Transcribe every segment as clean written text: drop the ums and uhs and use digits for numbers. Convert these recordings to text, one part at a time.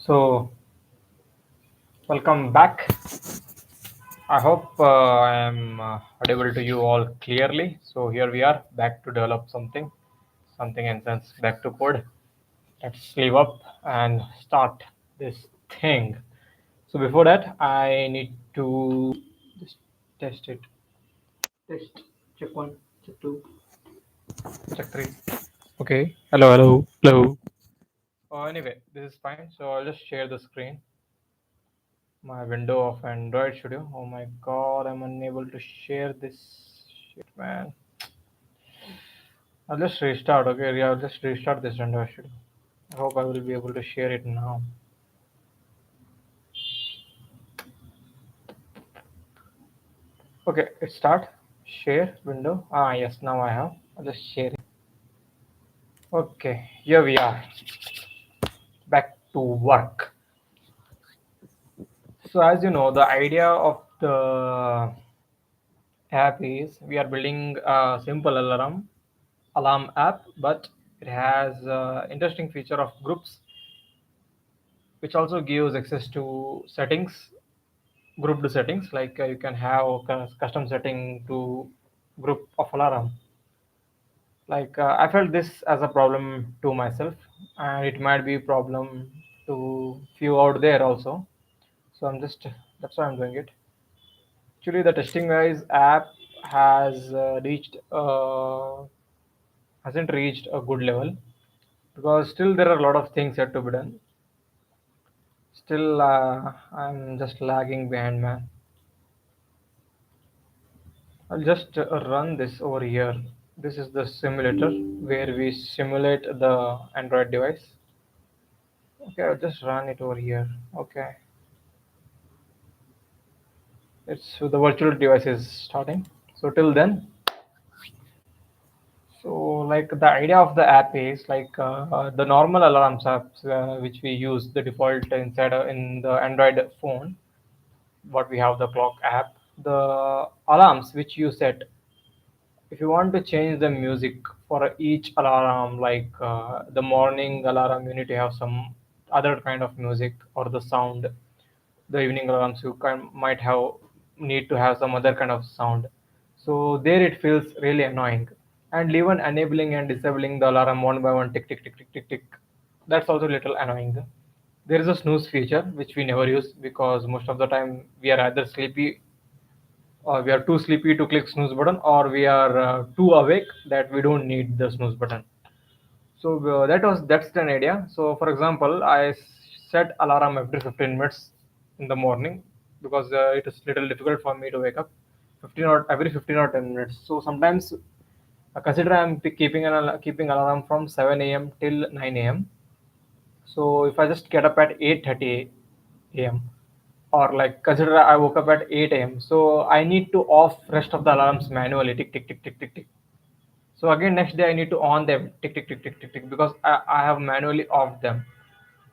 So, welcome back. I hope I am audible to you all clearly. So, here we are back to develop something in sense back to code. Let's leave up and start this thing. So, before that, I need to just test it. Test, check one, check two, check three. Okay. Hello, hello, hello. Anyway, this is fine. So, I'll just share the screen. My window of Android Studio. Oh my god, I'm unable to share this shit, man. I'll just restart, okay? Yeah, I'll just restart this Android Studio. I hope I will be able to share it now. Okay, it start. Share window. Ah, yes, now I have. I'll just share it. Okay, here we are. Back to work. So, as you know, the idea of the app is we are building a simple alarm app, but it has interesting feature of groups, which also gives access to settings, grouped settings, like you can have custom setting to group of alarm. Like I felt this as a problem to myself, and it might be a problem to few out there also. So I'm just that's why I'm doing it. Actually, the testing wise app has hasn't reached a good level because still there are a lot of things yet to be done. Still, I'm just lagging behind, man. I'll just run this over here. This is the simulator where we simulate the Android device. Okay, I'll just run it over here. Okay, it's so the virtual device is starting. So till then, so like the idea of the app is like the normal alarms apps which we use the default inside in the Android phone. What we have the clock app, the alarms which you set. If you want to change the music for each alarm, like the morning alarm, you need to have some other kind of music or the sound. The evening alarms you might have need to have some other kind of sound. So there it feels really annoying. And even enabling and disabling the alarm one by one, tick tick tick tick tick tick. That's also a little annoying. There is a snooze feature which we never use because most of the time we are either sleepy or we are too sleepy to click snooze button, or we are too awake that we don't need the snooze button. So that's an idea. So for example, I set alarm every 15 minutes in the morning because it is little difficult for me to wake up 15 or every 15 or 10 minutes. So sometimes consider I'm keeping alarm from 7 a.m. till 9 a.m. So if I just get up at 8:30 a.m. or like consider I woke up at 8 a.m. So I need to off rest of the alarms manually, tick tick tick tick tick tick. So again next day I need to on them, tick tick tick tick tick tick, because I have manually off them.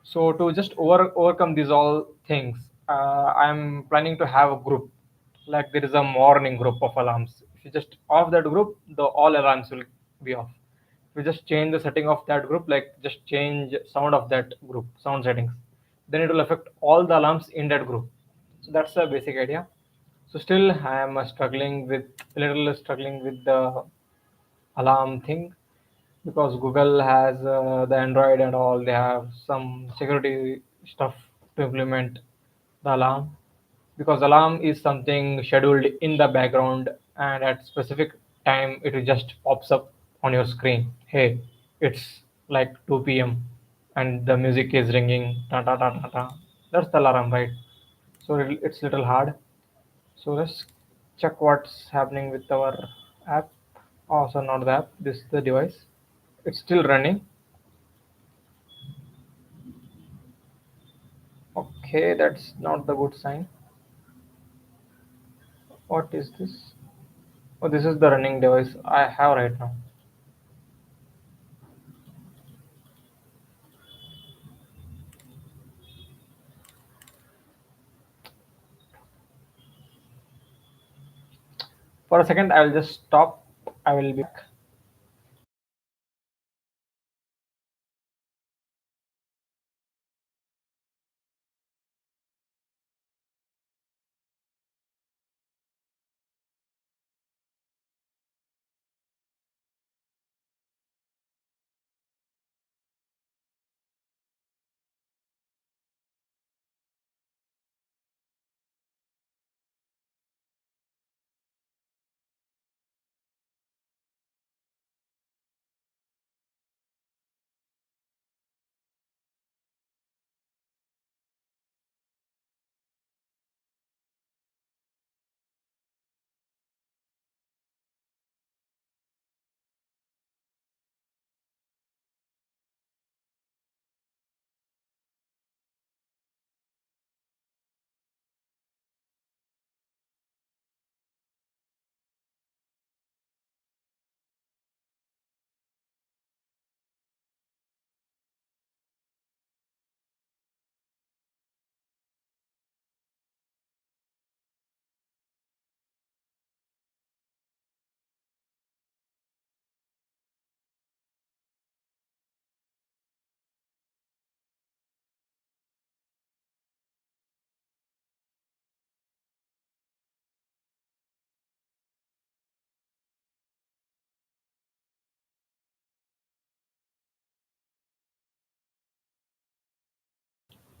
So to just overcome these all things, I'm planning to have a group. Like there is a morning group of alarms. If you just off that group, the all alarms will be off. If you just change the setting of that group, like just change sound of that group, sound settings, then it will affect all the alarms in that group. So that's the basic idea. So still I am struggling with the alarm thing because Google has the Android and all. They have some security stuff to implement the alarm because alarm is something scheduled in the background, and at specific time it just pops up on your screen. Hey, it's like 2 p.m. and the music is ringing. Ta ta ta ta ta. That's the alarm, right? So it's little hard. So let's check what's happening with our app. Also, not the app. This is the device. It's still running. Okay, that's not the good sign. What is this? Oh, this is the running device I have right now. For a second, I will just stop. I will be back.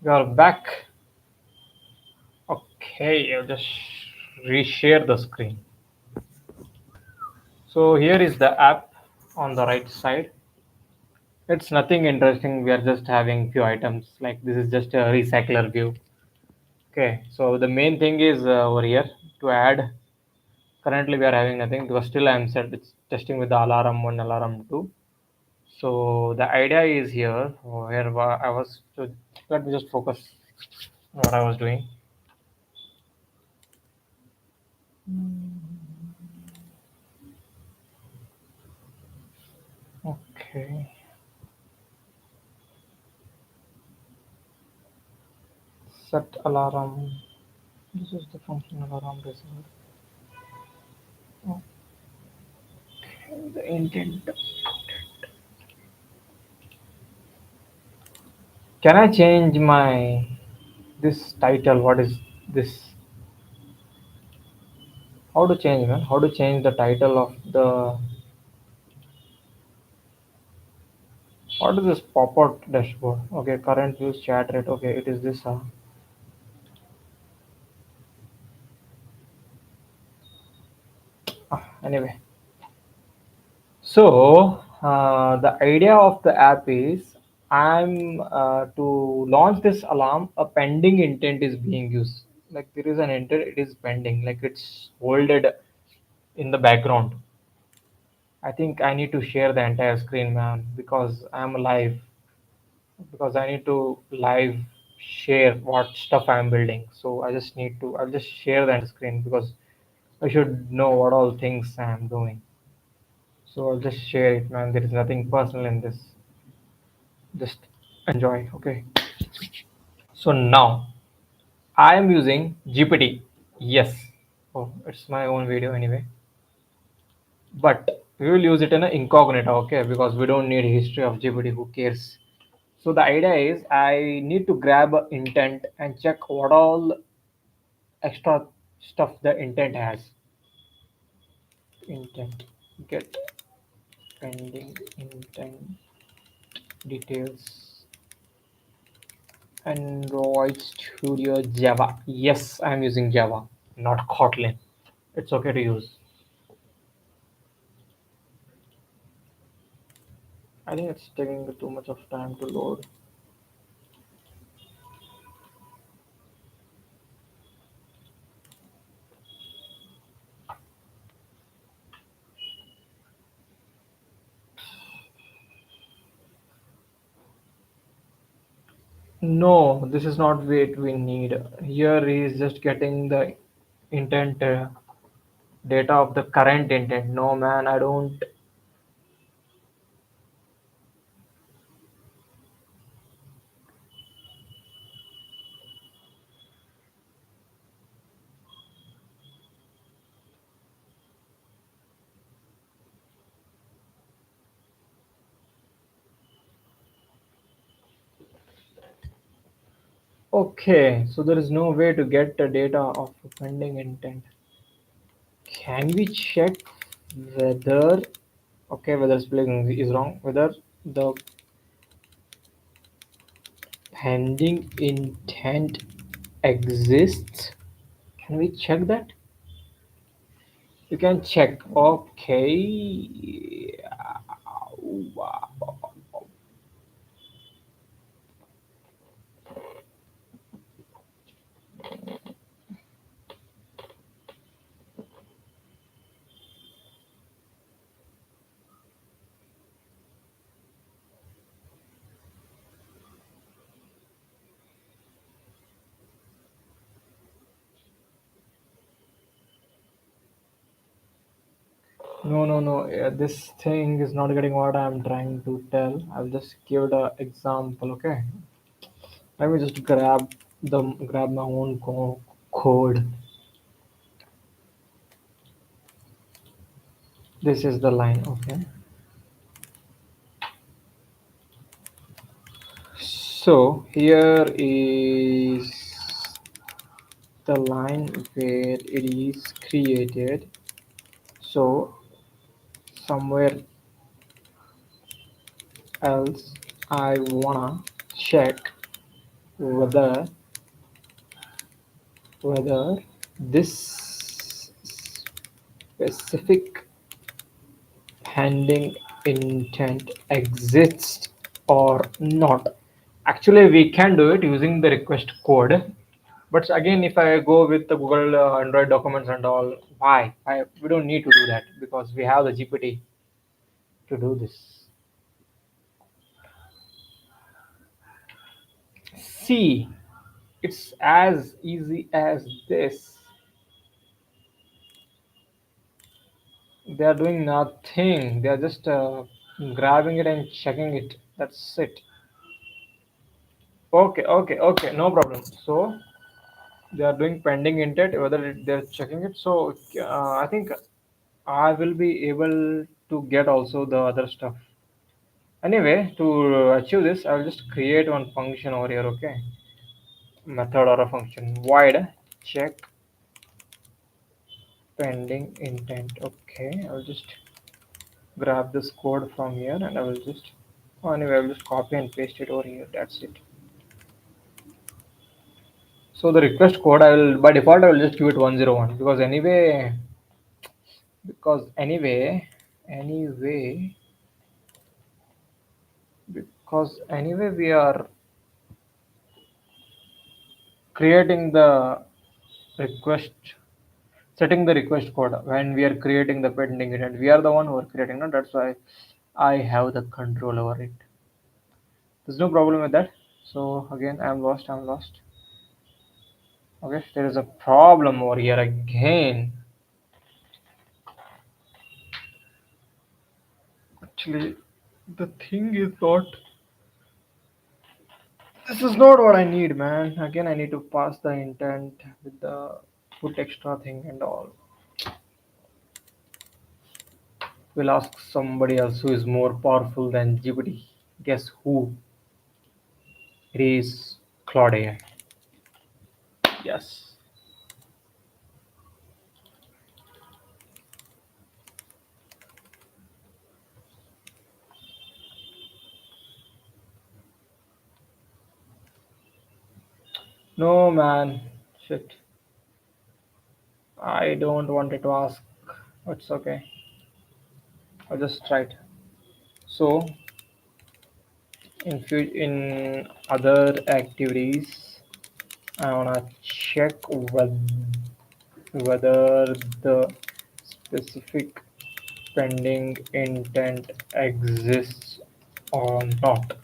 We are back. Okay, I'll just reshare the screen. So here is the app on the right side. It's nothing interesting. We are just having few items. Like this is just a recycler view. Okay, so the main thing is over here to add. Currently, we are having nothing because still I am set. It's testing with the alarm one, alarm two. So the idea is here where I was. So let me just focus on what I was doing. Okay, set alarm. This is the function alarm receiver. Okay, the intent. Can I change my this title? What is this? How to change, man? How to change the title of the? What is this pop-out dashboard? Okay, current views chat rate. Okay, it is this. Anyway, so the idea of the app is I'm to launch this alarm. A pending intent is being used. Like there is an intent, it is pending. Like it's holded in the background. I think I need to share the entire screen, man, because I'm live. Because I need to live share what stuff I'm building. So I just need to. I'll just share that screen because I should know what all things I'm doing. So I'll just share it, man. There is nothing personal in this. Just enjoy. Okay. So now I am using GPT. Yes. Oh, it's my own video anyway. But we will use it in a incognito, okay? Because we don't need history of GPT. Who cares? So the idea is I need to grab a intent and check what all extra stuff the intent has. Intent. Get pending intent details. Android Studio Java. Yes, I'm using Java, not Kotlin. It's okay to use. I think it's taking too much of time to load. No, this is not what we need. Here is just getting the intent data of the current intent. No, man, I don't. Okay, so there is no way to get the data of pending intent. Can we check whether, okay, whether spelling is wrong, whether the pending intent exists? Can we check that? You can check. Okay. No, no, no. This thing is not getting what I'm trying to tell. I'll just give the example. Okay. Let me just grab my own code. This is the line. Okay. So here is the line where it is created. So somewhere else I wanna check whether whether this specific pending intent exists or not. Actually, we can do it using the request code. But again, if I go with the Google Android documents and all, why? We don't need to do that because we have the GPT to do this. See, it's as easy as this. They are doing nothing. They are just grabbing it and checking it. That's it. Okay, okay, okay. No problem. So they are doing pending intent, whether they're checking it. So I think I will be able to get also the other stuff. Anyway, to achieve this, I will just create one function over here. Okay, method or a function void check pending intent. Okay, I'll just grab this code from here and I will just anyway I will just copy and paste it over here. That's it. So the request code I will by default I will just give it 101 because anyway we are creating the request setting the request code when we are creating the pending intent. We are the one who are creating it. That's why I have the control over it. There's no problem with that. So again, I'm lost. Okay, there is a problem over here again. Actually, the thing is not. This is not what I need, man. Again, I need to pass the intent with the put extra thing and all. We'll ask somebody else who is more powerful than GPT. Guess who? It is Claude AI. Yes. No, man. Shit. I don't wanted to ask. It's okay. I'll just try it. So, in other activities, I wanna check whether the specific pending intent exists or not.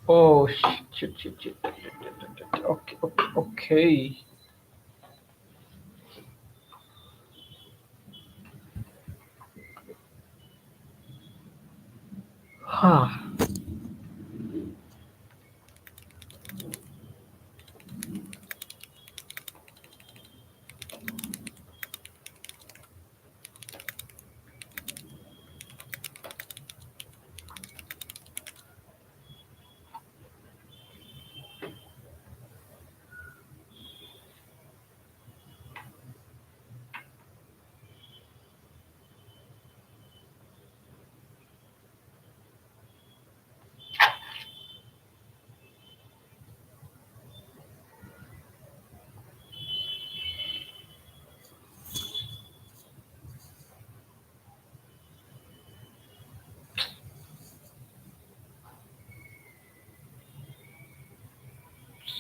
Oh shit. Okay, okay, okay. Huh.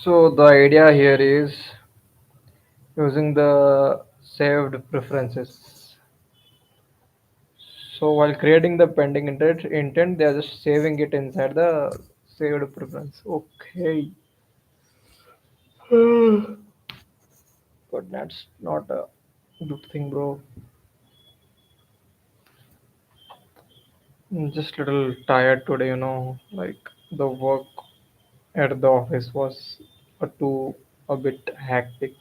So the idea here is using the saved preferences. So while creating the pending intent, they are just saving it inside the saved preference. Okay, but that's not a good thing, bro. I'm just little tired today, Like the work at the office was a bit hectic.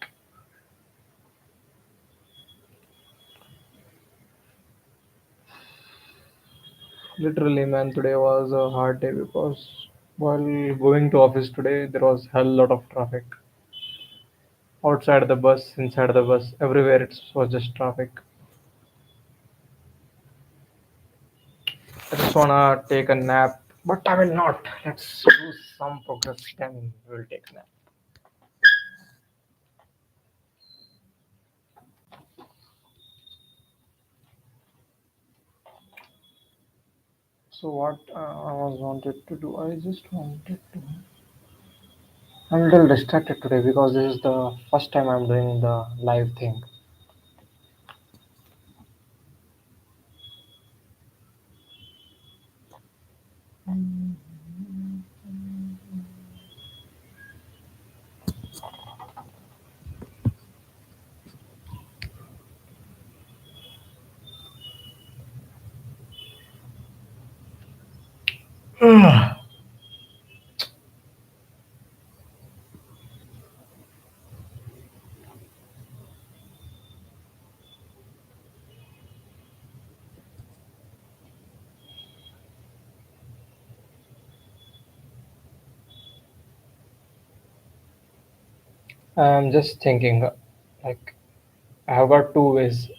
Literally, man, today was a hard day because while going to office today, there was hell lot of traffic. outside the bus, inside the bus, everywhere it was just traffic. I just wanna take a nap, but I will not. Let's do some progress, then we'll take a nap. So what I was wanted to do, I just wanted to. I'm a little distracted today because this is the first time I'm doing the live thing. I'm just thinking, like, I have got two ways.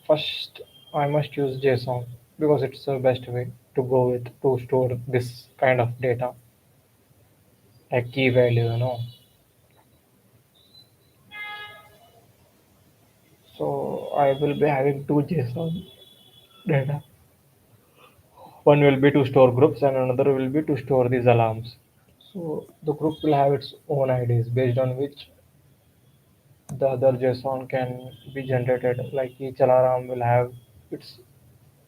First, I must use JSON because it's the best way to go with to store this kind of data, like key value. So I will be having two JSON data. One will be to store groups and another will be to store these alarms. So the group will have its own IDs based on which the other JSON can be generated. Like each alarm will have its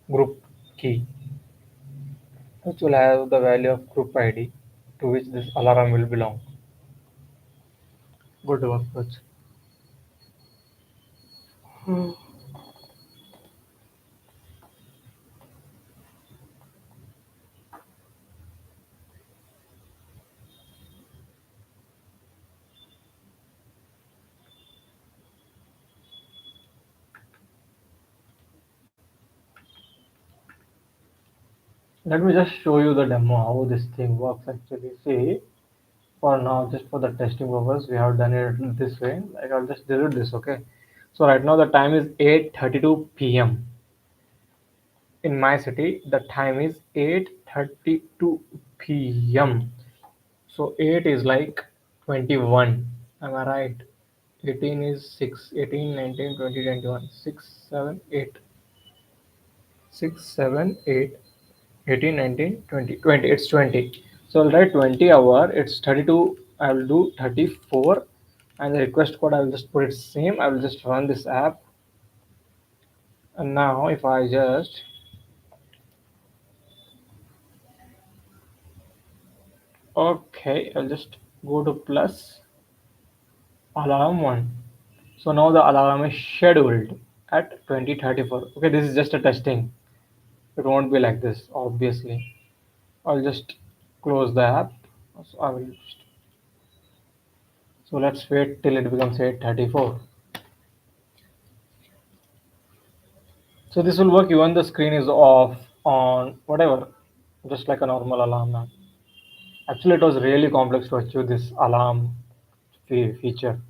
group key, which will have the value of group ID to which this alarm will belong. Good work, Coach. Let me just show you the demo how this thing works actually. See, for now, just for the testing purpose, we have done it this way. Like I'll just delete this, okay? So right now the time is 8:32 p.m. in my city. The time is 8:32 p.m. So 8 is like 21. Am I right? 18 is 6. 18, 19, 20, 21. 6, 7, 8. 6, 7, 8. 18, 19, 20. 20. It's 20. So I'll write 20 hour. It's 32. I will do 34. And the request code, I will just put it same. I will just run this app. And now if I just, okay, I'll just go to plus alarm 1. So now the alarm is scheduled at 20:34. Okay, this is just a testing. It won't be like this, obviously. I'll just close the app. So I will just, so let's wait till it becomes 8:34. So this will work even the screen is off, on, whatever, just like a normal alarm now. Actually, it was really complex to achieve this alarm feature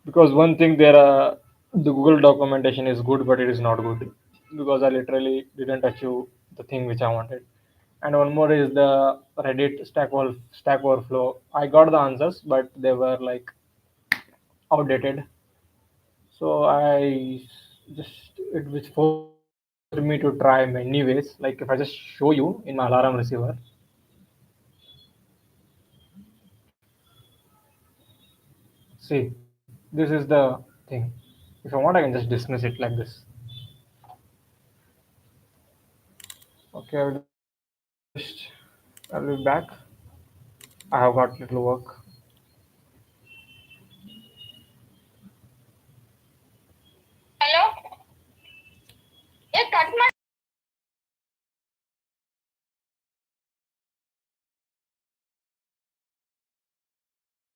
because one thing there, the Google documentation is good, but it is not good because I literally didn't achieve the thing which I wanted. And one more is the Reddit Stack Overflow. I got the answers, but they were like outdated. So I just it which forced me to try many ways. Like if I just show you in my alarm receiver, see, this is the thing. If I want, I can just dismiss it like this. Okay, I'll be back. I have got little work.